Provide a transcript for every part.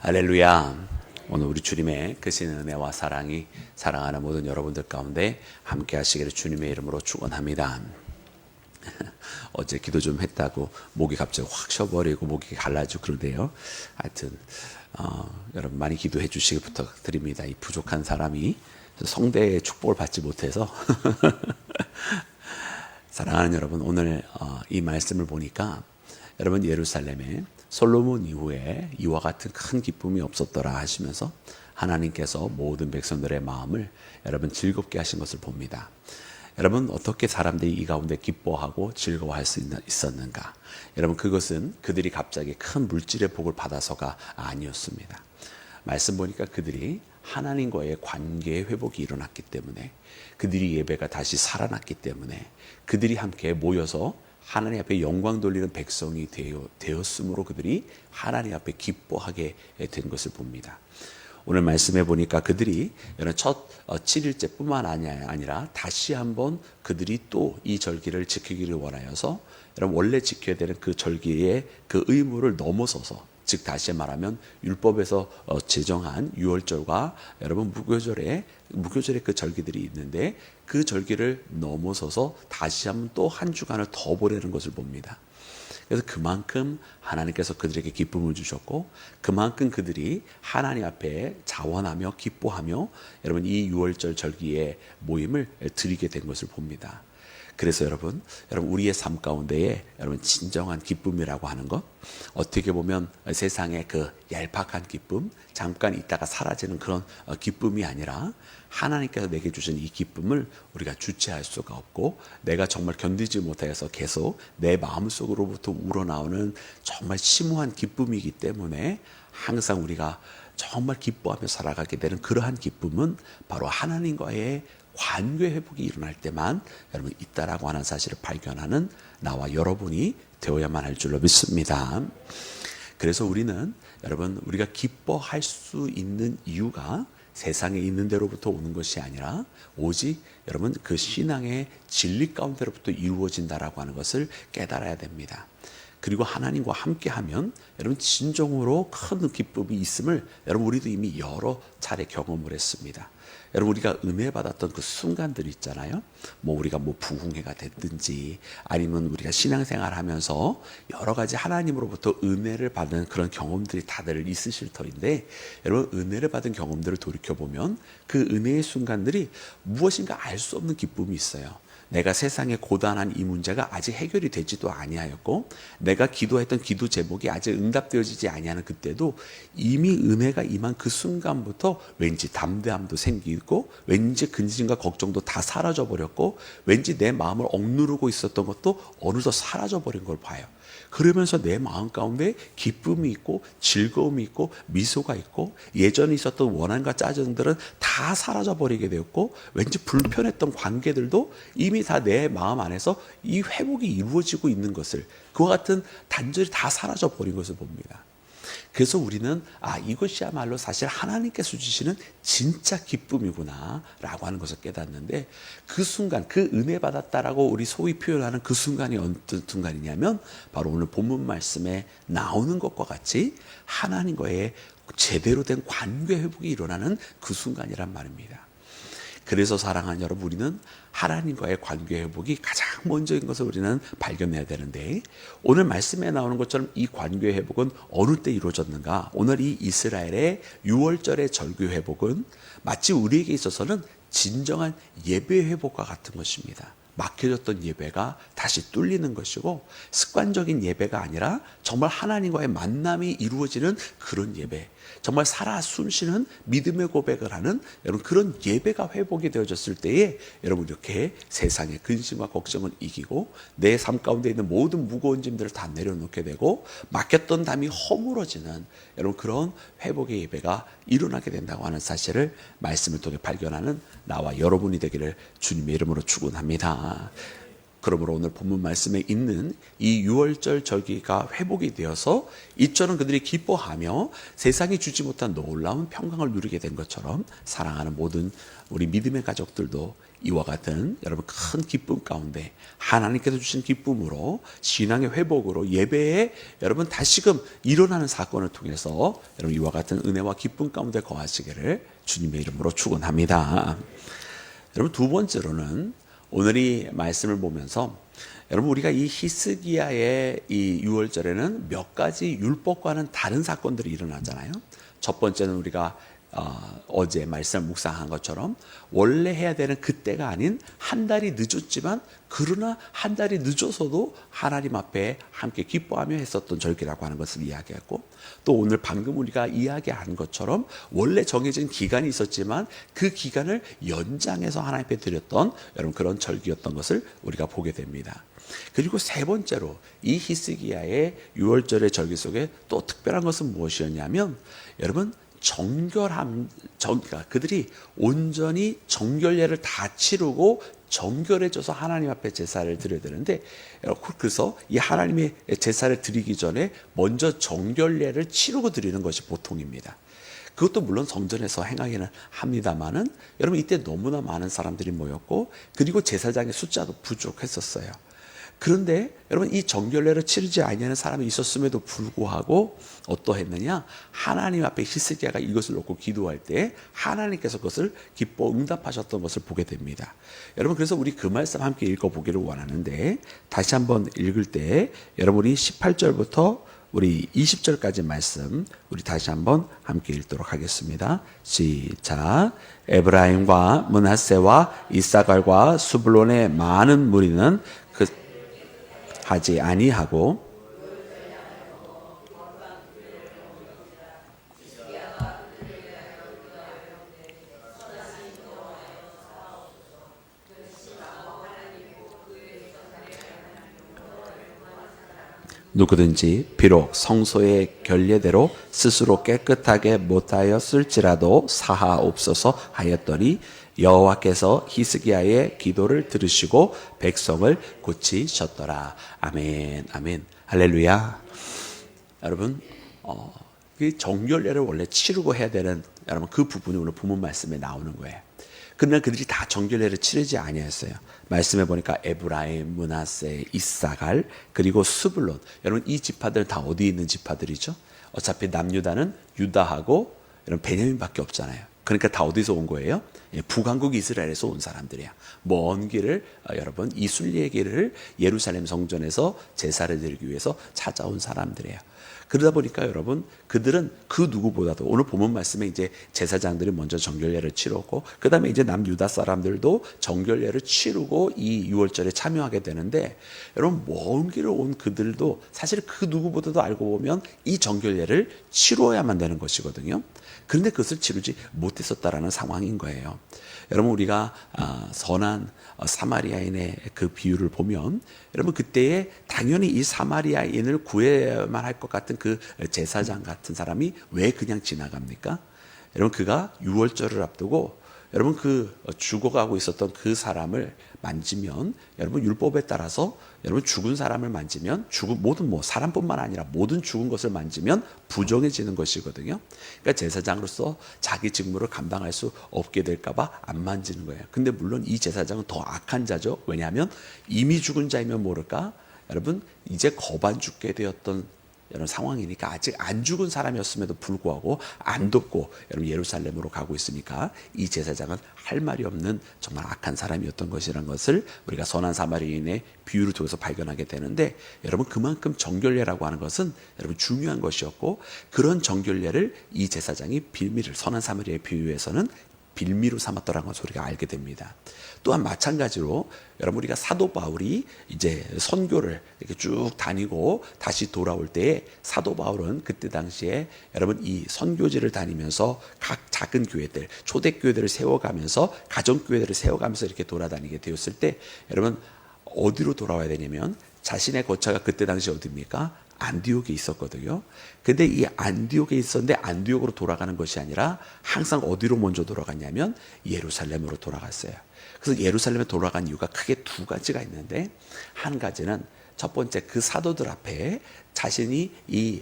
할렐루야. 오늘 우리 주님의 크신 은혜와 사랑이 사랑하는 모든 여러분들 가운데 함께 하시기를 주님의 이름으로 축원합니다. 어제 기도 좀 했다고 목이 갑자기 확 쉬어버리고 목이 갈라지고 그러네요. 하여튼 여러분 많이 기도해 주시기 부탁드립니다. 이 부족한 사람이 성대의 축복을 받지 못해서 사랑하는 여러분, 오늘 이 말씀을 보니까 여러분 예루살렘에 솔로몬 이후에 이와 같은 큰 기쁨이 없었더라 하시면서 하나님께서 모든 백성들의 마음을 여러분 즐겁게 하신 것을 봅니다. 여러분 어떻게 사람들이 이 가운데 기뻐하고 즐거워할 수 있었는가? 여러분 그것은 그들이 갑자기 큰 물질의 복을 받아서가 아니었습니다. 말씀 보니까 그들이 하나님과의 관계의 회복이 일어났기 때문에, 그들이 예배가 다시 살아났기 때문에, 그들이 함께 모여서 하나님 앞에 영광 돌리는 백성이 되었으므로 그들이 하나님 앞에 기뻐하게 된 것을 봅니다. 오늘 말씀해 보니까 그들이 첫 7일째뿐만 아니라 다시 한번 그들이 또 이 절기를 지키기를 원하여서 여러분 원래 지켜야 되는 그 절기의 그 의무를 넘어서서, 즉 다시 말하면 율법에서 제정한 유월절과 여러분 무교절의 그 절기들이 있는데 그 절기를 넘어서서 다시 한번 또 한 주간을 더 보내는 것을 봅니다. 그래서 그만큼 하나님께서 그들에게 기쁨을 주셨고, 그만큼 그들이 하나님 앞에 자원하며 기뻐하며 여러분 이 유월절 절기의 모임을 드리게 된 것을 봅니다. 그래서 여러분 우리의 삶 가운데에 여러분 진정한 기쁨이라고 하는 것, 어떻게 보면 세상의 그 얄팍한 기쁨, 잠깐 있다가 사라지는 그런 기쁨이 아니라 하나님께서 내게 주신 이 기쁨을 우리가 주체할 수가 없고, 내가 정말 견디지 못해서 계속 내 마음속으로부터 우러나오는 정말 심오한 기쁨이기 때문에 항상 우리가 정말 기뻐하며 살아가게 되는 그러한 기쁨은 바로 하나님과의 관계 회복이 일어날 때만 여러분 있다라고 하는 사실을 발견하는 나와 여러분이 되어야만 할 줄로 믿습니다. 그래서 우리는 여러분 우리가 기뻐할 수 있는 이유가 세상에 있는 데로부터 오는 것이 아니라 오직 여러분 그 신앙의 진리 가운데로부터 이루어진다라고 하는 것을 깨달아야 됩니다. 그리고 하나님과 함께하면 여러분 진정으로 큰 기쁨이 있음을 여러분 우리도 이미 여러 차례 경험을 했습니다. 여러분 우리가 은혜 받았던 그 순간들이 있잖아요. 우리가 부흥회가 됐든지 아니면 우리가 신앙생활 하면서 여러 가지 하나님으로부터 은혜를 받는 그런 경험들이 다들 있으실 터인데, 여러분 은혜를 받은 경험들을 돌이켜보면 그 은혜의 순간들이 무엇인가 알 수 없는 기쁨이 있어요. 내가 세상에 고단한 이 문제가 아직 해결이 되지도 아니하였고, 내가 기도했던 기도 제목이 아직 응답되어지지 아니하는 그때도 이미 은혜가 임한 그 순간부터 왠지 담대함도 생기고, 왠지 근심과 걱정도 다 사라져 버렸고, 왠지 내 마음을 억누르고 있었던 것도 어느덧 사라져 버린 걸 봐요. 그러면서 내 마음 가운데 기쁨이 있고 즐거움이 있고 미소가 있고, 예전에 있었던 원한과 짜증들은 다 사라져 버리게 되었고, 왠지 불편했던 관계들도 이미 다 내 마음 안에서 이 회복이 이루어지고 있는 것을, 그와 같은 단절이 다 사라져 버린 것을 봅니다. 그래서 우리는 이것이야말로 사실 하나님께서 주시는 진짜 기쁨이구나 라고 하는 것을 깨닫는데, 그 순간, 그 은혜 받았다라고 우리 소위 표현하는 그 순간이 어떤 순간이냐면 바로 오늘 본문 말씀에 나오는 것과 같이 하나님과의 제대로 된 관계 회복이 일어나는 그 순간이란 말입니다. 그래서 사랑하는 여러분, 우리는 하나님과의 관계 회복이 가장 먼저인 것을 우리는 발견해야 되는데, 오늘 말씀에 나오는 것처럼 이 관계 회복은 어느 때 이루어졌는가? 오늘 이 이스라엘의 6월절의 절규 회복은 마치 우리에게 있어서는 진정한 예배 회복과 같은 것입니다. 막혀졌던 예배가 다시 뚫리는 것이고, 습관적인 예배가 아니라 정말 하나님과의 만남이 이루어지는 그런 예배, 정말 살아 숨쉬는 믿음의 고백을 하는 여러분 그런 예배가 회복이 되어졌을 때에 여러분 이렇게 세상의 근심과 걱정을 이기고 내 삶 가운데 있는 모든 무거운 짐들을 다 내려놓게 되고 막혔던 담이 허물어지는 여러분 그런 회복의 예배가 일어나게 된다고 하는 사실을 말씀을 통해 발견하는 나와 여러분이 되기를 주님의 이름으로 축원합니다. 그러므로 오늘 본문 말씀에 있는 이 유월절 절기가 회복이 되어서 이처럼 그들이 기뻐하며 세상이 주지 못한 놀라운 평강을 누리게 된 것처럼 사랑하는 모든 우리 믿음의 가족들도 이와 같은 여러분 큰 기쁨 가운데 하나님께서 주신 기쁨으로 신앙의 회복으로 예배에 여러분 다시금 일어나는 사건을 통해서 여러분 이와 같은 은혜와 기쁨 가운데 거하시기를 주님의 이름으로 축원합니다. 여러분 두 번째로는 오늘 이 말씀을 보면서 여러분 우리가 이 히스기야의 이 유월절에는 몇 가지 율법과는 다른 사건들이 일어나잖아요. 첫 번째는 우리가 어제 말씀을 묵상한 것처럼 원래 해야 되는 그때가 아닌 한 달이 늦었지만 그러나 한 달이 늦어서도 하나님 앞에 함께 기뻐하며 했었던 절기라고 하는 것을 이야기했고, 또 오늘 방금 우리가 이야기한 것처럼 원래 정해진 기간이 있었지만 그 기간을 연장해서 하나님 앞에 드렸던 여러분 그런 절기였던 것을 우리가 보게 됩니다. 그리고 세 번째로 이 히스기야의 유월절의 절기 속에 또 특별한 것은 무엇이었냐면 여러분 그러니까 그들이 온전히 정결례를 다 치르고 정결해져서 하나님 앞에 제사를 드려야 되는데, 그래서 이 하나님의 제사를 드리기 전에 먼저 정결례를 치르고 드리는 것이 보통입니다. 그것도 물론 성전에서 행하기는 합니다만은 여러분 이때 너무나 많은 사람들이 모였고 그리고 제사장의 숫자도 부족했었어요. 그런데 여러분 이 정결례를 치르지 아니하는 사람이 있었음에도 불구하고 어떠했느냐, 하나님 앞에 히스기야가 이것을 놓고 기도할 때 하나님께서 그것을 기뻐 응답하셨던 것을 보게 됩니다. 여러분 그래서 우리 그 말씀 함께 읽어보기를 원하는데, 다시 한번 읽을 때 여러분이 18절부터 우리 20절까지 말씀 우리 다시 한번 함께 읽도록 하겠습니다. 시작. 에브라임과 므낫세와 이사갈과 수블론의 많은 무리는 하지 아니하고 누구든지 비록 성소의 결례대로 스스로 깨끗하게 못하였을지라도 사하옵소서 하였더니 여호와께서 히스기야의 기도를 들으시고 백성을 고치셨더라. 아멘, 아멘, 할렐루야. 여러분, 그 정결례를 원래 치르고 해야 되는 여러분 그 부분이 오늘 본문 말씀에 나오는 거예요. 그러나 그들이 다 정결례를 치르지 아니했어요. 말씀해 보니까 에브라임, 므낫세, 이사갈 그리고 스불론, 여러분 이 지파들 다 어디 있는 지파들이죠? 어차피 남유다는 유다하고 여러분 베냐민밖에 없잖아요. 그러니까 다 어디서 온 거예요? 북왕국 이스라엘에서 온 사람들이야. 먼 길을 여러분 이순리의 길을 예루살렘 성전에서 제사를 드리기 위해서 찾아온 사람들이에요. 그러다 보니까 여러분 그들은 그 누구보다도 오늘 본문 말씀에 이제 제사장들이 먼저 정결례를 치렀고 그 다음에 이제 남유다 사람들도 정결례를 치르고 이 유월절에 참여하게 되는데, 여러분 먼 길을 온 그들도 사실 그 누구보다도 알고 보면 이 정결례를 치러야만 되는 것이거든요. 그런데 그것을 치르지 못했었다라는 상황인 거예요. 여러분 우리가 선한 사마리아인의 그 비유를 보면 여러분 그때에 당연히 이 사마리아인을 구해야만 할 것 같은 그 제사장 같은 사람이 왜 그냥 지나갑니까? 여러분 그가 유월절을 앞두고 여러분 그 죽어가고 있었던 그 사람을 만지면 여러분 율법에 따라서 여러분 죽은 사람을 만지면 모든 사람뿐만 아니라 모든 죽은 것을 만지면 부정해지는 것이거든요. 그러니까 제사장으로서 자기 직무를 감당할 수 없게 될까봐 안 만지는 거예요. 근데 물론 이 제사장은 더 악한 자죠. 왜냐하면 이미 죽은 자이면 모를까 여러분 이제 거반 죽게 되었던 여러분 상황이니까 아직 안 죽은 사람이었음에도 불구하고 안 돕고 여러분 예루살렘으로 가고 있으니까 이 제사장은 할 말이 없는 정말 악한 사람이었던 것이라는 것을 우리가 선한 사마리아인의 비유를 통해서 발견하게 되는데, 여러분 그만큼 정결례라고 하는 것은 여러분 중요한 것이었고, 그런 정결례를 이 제사장이 빌미를 선한 사마리아의 비유에서는 빌미로 삼았더라는 것을 우리가 알게 됩니다. 또한 마찬가지로 여러분 우리가 사도 바울이 이제 선교를 이렇게 쭉 다니고 다시 돌아올 때에 사도 바울은 그때 당시에 여러분 이 선교지를 다니면서 각 작은 교회들, 초대교회들을 세워가면서 가정교회들을 세워가면서 이렇게 돌아다니게 되었을 때 여러분 어디로 돌아와야 되냐면 자신의 거처가 그때 당시 어디입니까? 안디옥에 있었거든요. 근데 이 안디옥에 있었는데 안디옥으로 돌아가는 것이 아니라 항상 어디로 먼저 돌아갔냐면 예루살렘으로 돌아갔어요. 그래서 예루살렘에 돌아간 이유가 크게 두 가지가 있는데, 한 가지는 첫 번째, 그 사도들 앞에 자신이 이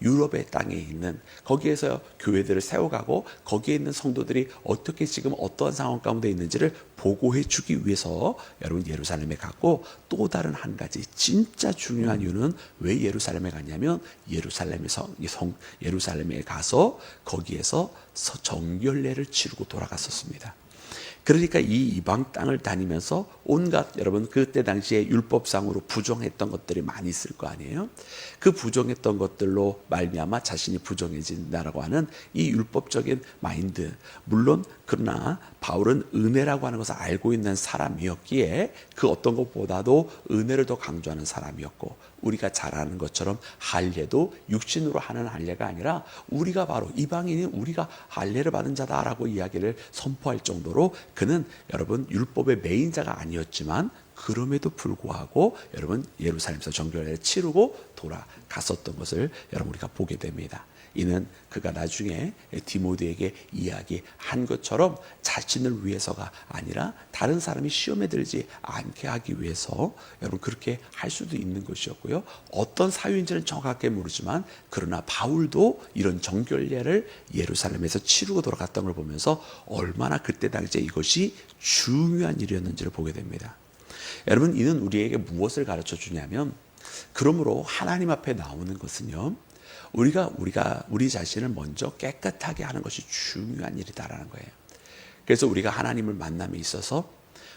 유럽의 땅에 있는 거기에서 교회들을 세워가고 거기에 있는 성도들이 어떻게 지금 어떠한 상황 가운데 있는지를 보고해 주기 위해서 여러분 예루살렘에 갔고, 또 다른 한 가지 진짜 중요한 이유는 왜 예루살렘에 갔냐면 예루살렘에 가서 거기에서 정결례를 치르고 돌아갔었습니다. 그러니까 이 이방 땅을 다니면서 온갖, 여러분 그때 당시에 율법상으로 부정했던 것들이 많이 있을 거 아니에요. 그 부정했던 것들로 말미암아 자신이 부정해진다라고 하는 이 율법적인 마인드, 물론 그러나 바울은 은혜라고 하는 것을 알고 있는 사람이었기에 그 어떤 것보다도 은혜를 더 강조하는 사람이었고, 우리가 잘 아는 것처럼 할례도 육신으로 하는 할례가 아니라 우리가 바로 이방인인 우리가 할례를 받은 자다라고 이야기를 선포할 정도로 그는 여러분 율법의 매인자가 아니었지만 그럼에도 불구하고 여러분 예루살렘에서 정결례를 치르고 돌아갔었던 것을 여러분 우리가 보게 됩니다. 이는 그가 나중에 디모데에게 이야기한 것처럼 자신을 위해서가 아니라 다른 사람이 시험에 들지 않게 하기 위해서 여러분 그렇게 할 수도 있는 것이었고요. 어떤 사유인지는 정확하게 모르지만 그러나 바울도 이런 정결례를 예루살렘에서 치르고 돌아갔던 걸 보면서 얼마나 그때 당시에 이것이 중요한 일이었는지를 보게 됩니다. 여러분, 이는 우리에게 무엇을 가르쳐 주냐면, 그러므로 하나님 앞에 나오는 것은요, 우리 자신을 먼저 깨끗하게 하는 것이 중요한 일이다라는 거예요. 그래서 우리가 하나님을 만남에 있어서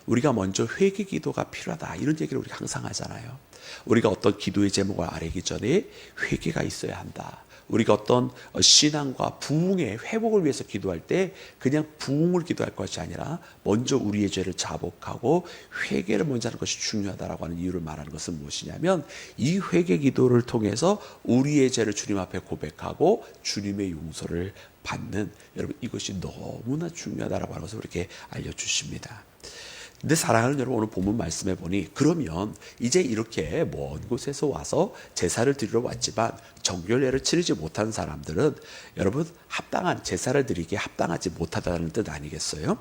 우리가 먼저 회개 기도가 필요하다, 이런 얘기를 우리가 항상 하잖아요. 우리가 어떤 기도의 제목을 아뢰기 전에 회개가 있어야 한다. 우리가 어떤 신앙과 부흥의 회복을 위해서 기도할 때 그냥 부흥을 기도할 것이 아니라 먼저 우리의 죄를 자복하고 회개를 먼저 하는 것이 중요하다라고 하는 이유를 말하는 것은 무엇이냐면, 이 회개 기도를 통해서 우리의 죄를 주님 앞에 고백하고 주님의 용서를 받는, 여러분 이것이 너무나 중요하다라고 하는 것을 이렇게 알려주십니다. 근데 사랑하는 여러분, 오늘 본문 말씀해 보니 그러면 이제 이렇게 먼 곳에서 와서 제사를 드리러 왔지만 정결례를 치르지 못한 사람들은 여러분 합당한 제사를 드리기에 합당하지 못하다는 뜻 아니겠어요?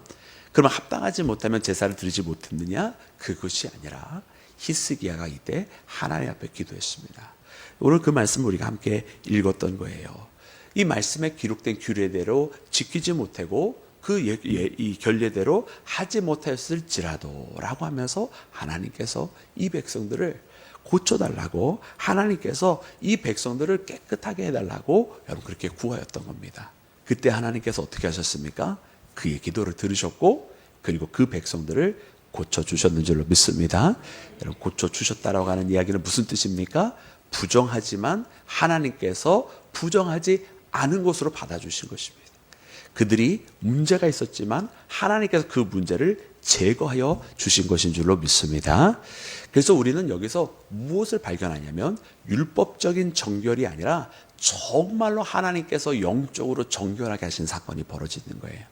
그러면 합당하지 못하면 제사를 드리지 못했느냐? 그것이 아니라 히스기야가 이때 하나님 앞에 기도했습니다. 오늘 그 말씀을 우리가 함께 읽었던 거예요. 이 말씀에 기록된 규례대로 지키지 못하고 이 결례대로 하지 못했을지라도 라고 하면서 하나님께서 이 백성들을 고쳐달라고, 하나님께서 이 백성들을 깨끗하게 해달라고 여러분 그렇게 구하였던 겁니다. 그때 하나님께서 어떻게 하셨습니까? 그의 기도를 들으셨고 그리고 그 백성들을 고쳐주셨는 줄로 믿습니다. 여러분 고쳐주셨다라고 하는 이야기는 무슨 뜻입니까? 부정하지만 하나님께서 부정하지 않은 것으로 받아주신 것입니다. 그들이 문제가 있었지만 하나님께서 그 문제를 제거하여 주신 것인 줄로 믿습니다. 그래서 우리는 여기서 무엇을 발견하냐면 율법적인 정결이 아니라 정말로 하나님께서 영적으로 정결하게 하신 사건이 벌어지는 거예요.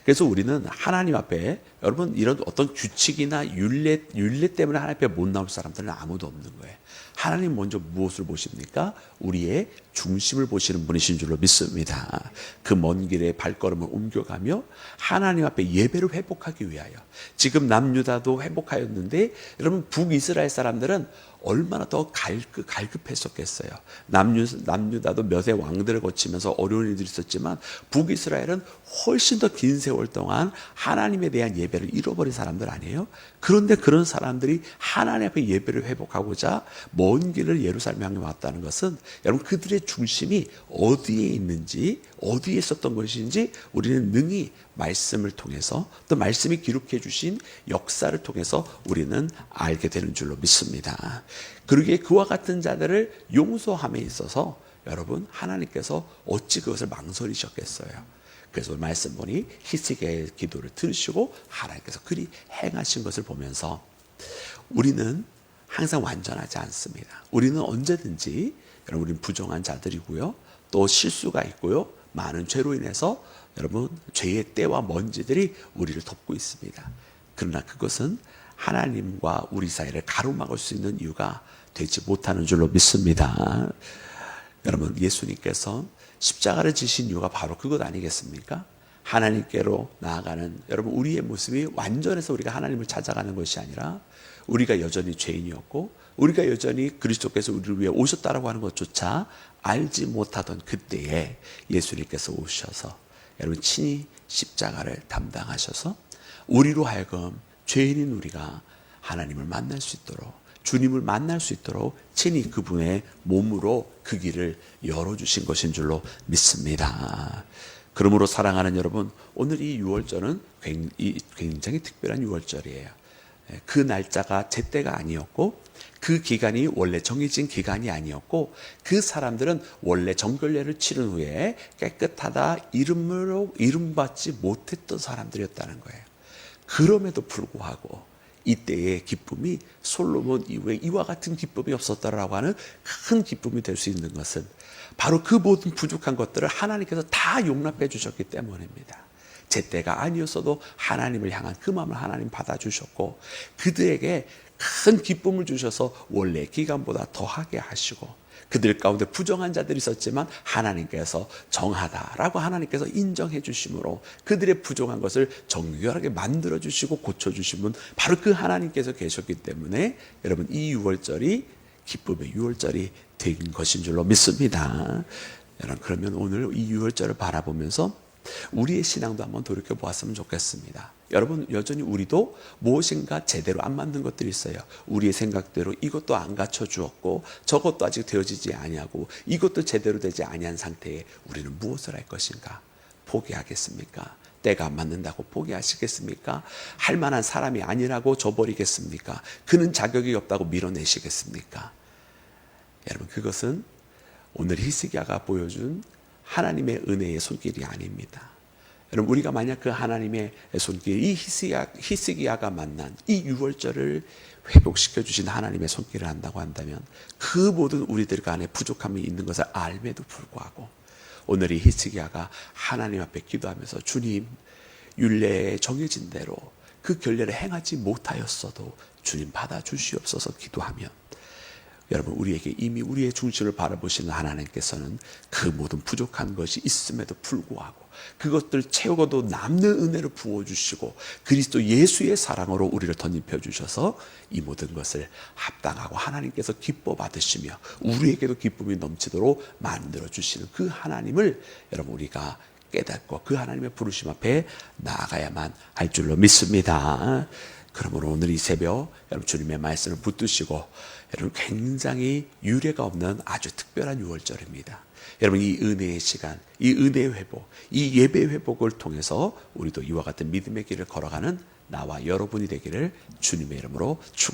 그래서 우리는 하나님 앞에, 여러분 이런 어떤 규칙이나 율례 때문에 하나님 앞에 못 나올 사람들은 아무도 없는 거예요. 하나님 먼저 무엇을 보십니까? 우리의 중심을 보시는 분이신 줄로 믿습니다. 그 먼 길에 발걸음을 옮겨가며 하나님 앞에 예배를 회복하기 위하여, 지금 남유다도 회복하였는데 여러분 북이스라엘 사람들은 얼마나 더 갈급했었겠어요. 남유다도 몇의 왕들을 거치면서 어려운 일들이 있었지만 북이스라엘은 훨씬 더 긴 세월 동안 하나님에 대한 예배를 잃어버린 사람들 아니에요? 그런데 그런 사람들이 하나님 앞에 예배를 회복하고자 먼 길을 예루살렘에 향해 왔다는 것은 여러분 그들의 중심이 어디에 있는지, 어디에 있었던 것인지 우리는 능히 말씀을 통해서, 또 말씀이 기록해 주신 역사를 통해서 우리는 알게 되는 줄로 믿습니다. 그러기에 그와 같은 자들을 용서함에 있어서 여러분 하나님께서 어찌 그것을 망설이셨겠어요. 그래서 말씀 보니 히스기야의 기도를 들으시고 하나님께서 그리 행하신 것을 보면서 우리는 항상 완전하지 않습니다. 우리는 언제든지, 여러분 우리는 부정한 자들이고요, 또 실수가 있고요, 많은 죄로 인해서 여러분 죄의 때와 먼지들이 우리를 덮고 있습니다. 그러나 그것은 하나님과 우리 사이를 가로막을 수 있는 이유가 되지 못하는 줄로 믿습니다. 여러분 예수님께서 십자가를 지신 이유가 바로 그것 아니겠습니까? 하나님께로 나아가는 여러분 우리의 모습이 완전해서 우리가 하나님을 찾아가는 것이 아니라 우리가 여전히 죄인이었고 우리가 여전히 그리스도께서 우리를 위해 오셨다라고 하는 것조차 알지 못하던 그때에 예수님께서 오셔서 여러분 친히 십자가를 담당하셔서 우리로 하여금 죄인인 우리가 하나님을 만날 수 있도록 주님을 만날 수 있도록 친히 그분의 몸으로 그 길을 열어주신 것인 줄로 믿습니다. 그러므로 사랑하는 여러분, 오늘 이 유월절은 굉장히 특별한 유월절이에요. 그 날짜가 제때가 아니었고 그 기간이 원래 정해진 기간이 아니었고 그 사람들은 원래 정결례를 치른 후에 깨끗하다 이름받지 못했던 사람들이었다는 거예요. 그럼에도 불구하고 이때의 기쁨이 솔로몬 이후에 이와 같은 기쁨이 없었다라고 하는 큰 기쁨이 될 수 있는 것은 바로 그 모든 부족한 것들을 하나님께서 다 용납해 주셨기 때문입니다. 제때가 아니었어도 하나님을 향한 그 마음을 하나님 받아주셨고 그들에게 큰 기쁨을 주셔서 원래 기간보다 더하게 하시고 그들 가운데 부정한 자들이 있었지만 하나님께서 정하다라고 하나님께서 인정해 주심으로 그들의 부족한 것을 정결하게 만들어 주시고 고쳐 주신 분 바로 그 하나님께서 계셨기 때문에 여러분 이 유월절이 기쁨의 유월절이 된 것인 줄로 믿습니다. 여러분 그러면 오늘 이 유월절을 바라보면서 우리의 신앙도 한번 돌이켜 보았으면 좋겠습니다. 여러분 여전히 우리도 무엇인가 제대로 안 맞는 것들이 있어요. 우리의 생각대로 이것도 안 갖춰 주었고 저것도 아직 되어지지 아니하고 이것도 제대로 되지 아니한 상태에 우리는 무엇을 할 것인가? 포기하겠습니까? 때가 안 맞는다고 포기하시겠습니까? 할 만한 사람이 아니라고 저버리겠습니까? 그는 자격이 없다고 밀어내시겠습니까? 여러분 그것은 오늘 히스기야가 보여준 하나님의 은혜의 손길이 아닙니다. 여러분 우리가 만약 그 하나님의 손길, 이 히스기야가 만난 이 유월절을 회복시켜 주신 하나님의 손길을 한다고 한다면 그 모든 우리들 간에 부족함이 있는 것을 알매도 불구하고 오늘 이 히스기야가 하나님 앞에 기도하면서 주님 율례에 정해진 대로 그 결례를 행하지 못하였어도 주님 받아주시옵소서 기도하면 여러분 우리에게 이미 우리의 중심을 바라보시는 하나님께서는 그 모든 부족한 것이 있음에도 불구하고 그것들 채우고도 남는 은혜를 부어주시고 그리스도 예수의 사랑으로 우리를 덧입혀 주셔서 이 모든 것을 합당하고 하나님께서 기뻐 받으시며 우리에게도 기쁨이 넘치도록 만들어 주시는 그 하나님을 여러분 우리가 깨닫고 그 하나님의 부르심 앞에 나아가야만 할 줄로 믿습니다. 그러므로 오늘 이 새벽 여러분 주님의 말씀을 붙드시고 여러분 굉장히 유례가 없는 아주 특별한 유월절입니다. 여러분 이 은혜의 시간, 이 은혜의 회복, 이 예배 회복을 통해서 우리도 이와 같은 믿음의 길을 걸어가는 나와 여러분이 되기를 주님의 이름으로 축원합니다.